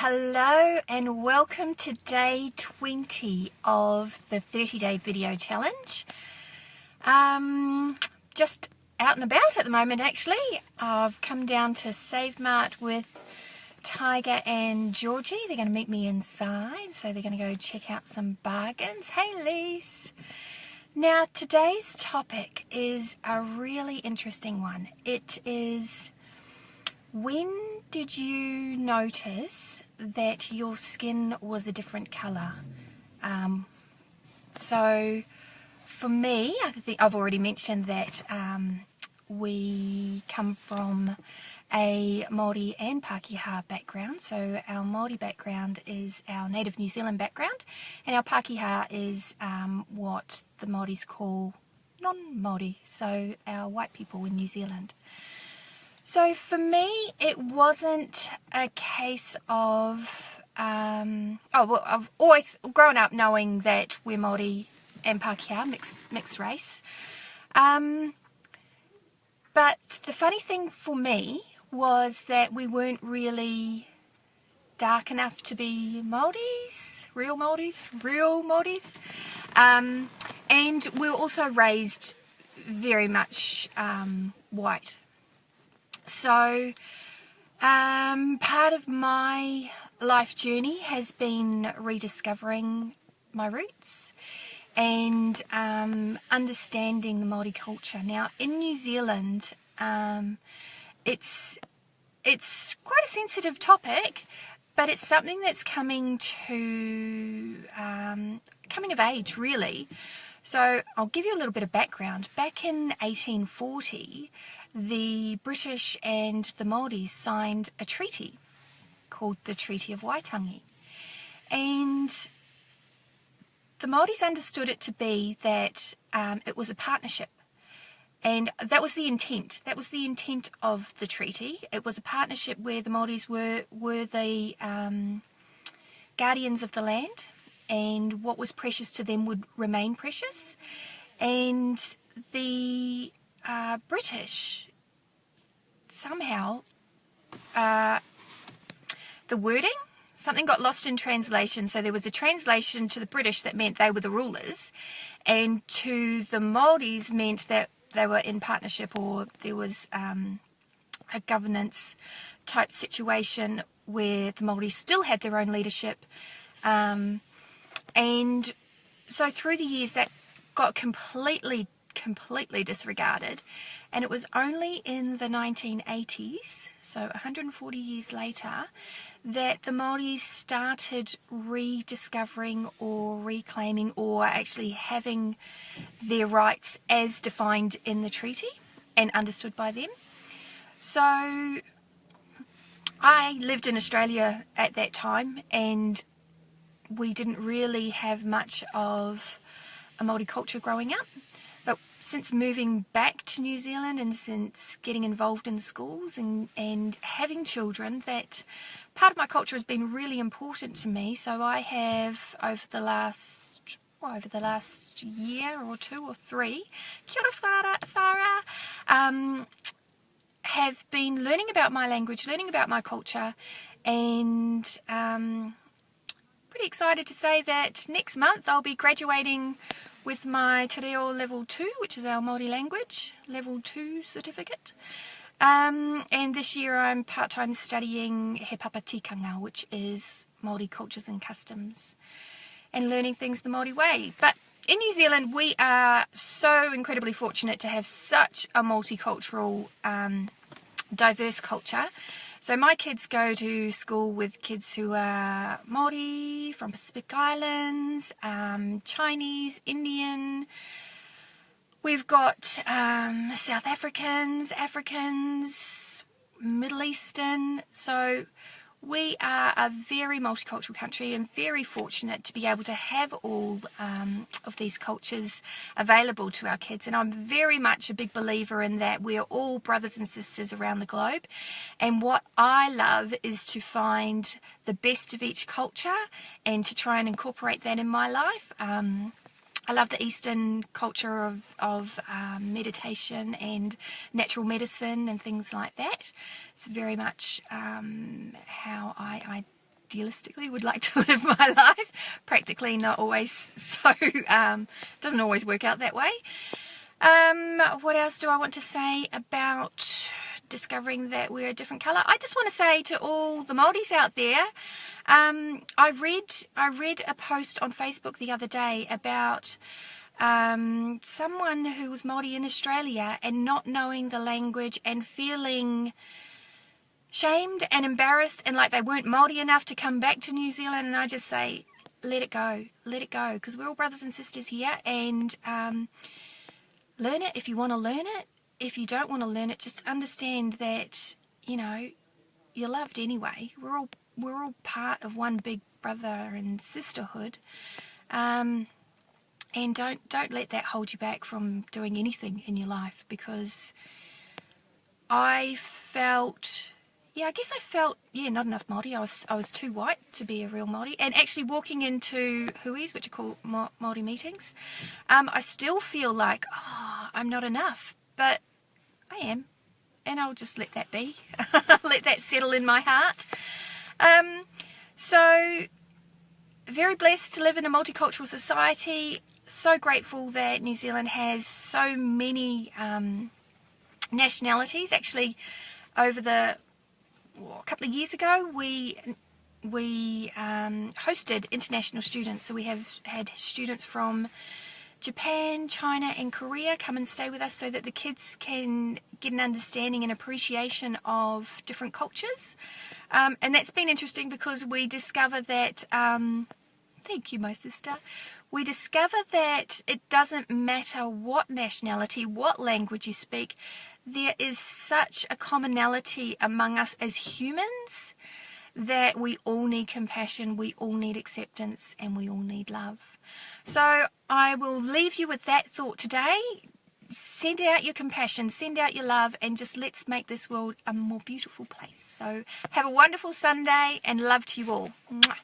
Hello and welcome to day 20 of the 30-day video challenge. Just out and about at the moment actually. I've come down to Save Mart with Tiger and Georgie. They're going to meet me inside, so they're going to go check out some bargains. Hey Lise! Now today's topic is a really interesting one. It is, when did you notice that your skin was a different colour? So for me, I think I've already mentioned that we come from a Māori and Pākehā background. So our Māori background is our native New Zealand background, and our Pākehā is what the Māoris call non-Māori, so our white people in New Zealand. So for me, it wasn't a case of, I've always grown up knowing that we're Māori and Pākehā, mixed race. But the funny thing for me was that we weren't really dark enough to be Māoris, real Māoris. And we were also raised very much white. So part of my life journey has been rediscovering my roots and understanding the Māori culture. Now in New Zealand, it's quite a sensitive topic, but it's something that's coming of age really. So I'll give you a little bit of background. Back in 1840, the British and the Māoris signed a treaty called the Treaty of Waitangi. And the Māoris understood it to be that it was a partnership. And that was the intent. That was the intent of the treaty. It was a partnership where the Māoris were the guardians of the land, and what was precious to them would remain precious. And the British, somehow, the wording, something got lost in translation. So there was a translation to the British that meant they were the rulers, and to the Māoris meant that they were in partnership, or there was a governance type situation where the Māoris still had their own leadership. And so through the years that got completely disregarded, and it was only in the 1980s, so 140 years later, that the Māoris started rediscovering or reclaiming or actually having their rights as defined in the treaty and understood by them. So I lived in Australia at that time, and we didn't really have much of a Māori culture growing up. But since moving back to New Zealand and since getting involved in schools and having children, that part of my culture has been really important to me. So I have, over the last year or two or three, kia ora whara, have been learning about my language, learning about my culture, and pretty excited to say that next month I'll be graduating with my Te Reo Level 2, which is our Māori language, Level 2 certificate. And this year I'm part-time studying He Papa Tikanga, which is Māori cultures and customs, and learning things the Māori way. But in New Zealand, we are so incredibly fortunate to have such a multicultural, diverse culture. So my kids go to school with kids who are Māori, from Pacific Islands, Chinese, Indian. We've got South Africans, Middle Eastern. So we are a very multicultural country and very fortunate to be able to have all of these cultures available to our kids. And I'm very much a big believer in that we are all brothers and sisters around the globe. And what I love is to find the best of each culture and to try and incorporate that in my life. I love the Eastern culture of meditation and natural medicine and things like that. It's very much how I idealistically would like to live my life. Practically not always, so doesn't always work out that way. What else do I want to say about discovering that we're a different colour? I just want to say to all the Māoris out there, I read a post on Facebook the other day about someone who was Māori in Australia and not knowing the language and feeling shamed and embarrassed and like they weren't Māori enough to come back to New Zealand. And I just say, let it go, because we're all brothers and sisters here, and learn it if you want to learn it. If you don't want to learn it, just understand that, you know, you're loved anyway. We're all part of one big brother and sisterhood. And don't let that hold you back from doing anything in your life, because I felt not enough Māori. I was too white to be a real Māori. And actually walking into hui's, which are called Māori meetings, I still feel like, I'm not enough. But I am. And I'll just let that be. Let that settle in my heart. So, very blessed to live in a multicultural society. So grateful that New Zealand has so many nationalities. Actually, over a couple of years ago, we hosted international students. So we have had students from Japan, China and Korea come and stay with us so that the kids can get an understanding and appreciation of different cultures. And that's been interesting because we discover that, thank you, my sister, we discover that it doesn't matter what nationality, what language you speak, there is such a commonality among us as humans that we all need compassion, we all need acceptance, and we all need love. So I will leave you with that thought today. Send out your compassion, send out your love, and just let's make this world a more beautiful place. So have a wonderful Sunday, and love to you all. Mwah.